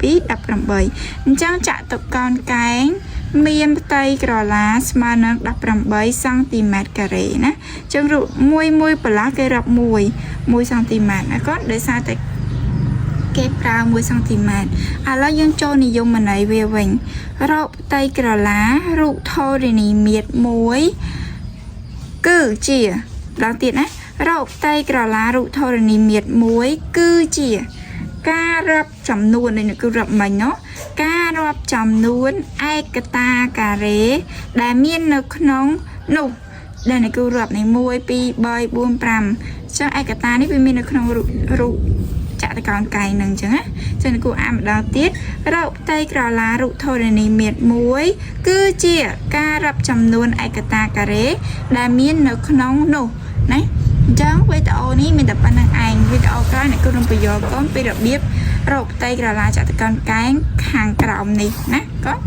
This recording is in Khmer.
ពី18ចឹងចាក់តកោនកែងមានផ្ទៃក្រឡាស្មើនឹង18សង់ទីម៉ែត្រការ៉េណាចឹងរូបមួយបន្លាស់គេរាប់1សង់ទីម៉ែត្រណាគាត់ដោយសារតែគេប្រើ1សង់ទីម៉ែត្រឥឡូវយើងចូលនិយមន័យវាវិញរកផ្ទៃក្រឡារូបធរណីមាត្រ1គឺជាដល់ទៀតណារកផ្ទៃក្រឡារូបធរណីមាត្រ1គឺជាការរាប់ចំនួននេះគឺរាប់មិញការរាប់ចំនួនឯកតាការ៉េដែលមាននៅក្នុងនោះដែលគឺរាប់នេះ1 2 3 4 5ចឹងឯកតានេះវាមាននៅក្នុងរូបចាក់តកោនកែងនឹងចឹងណាចឹងគូអានម្ដងទៀតរកផ្ទៃក្រឡារូបធរណីមាត្រ1គឺជាការរាប់ចំនួនឯកតាការ៉េដែលមាននៅក្នុងនោះណាអញ្ចឹងវីដេអូនេះមានតែប៉ុណ្្នឹងឯងវីដេអូក្រោយអ្នកគ្រូនឹងបញ្យល់កូនពីរបៀបរកផ្ទៃក្រឡាចាក់តកោនកែងខាងក្រោមនេះណាកូន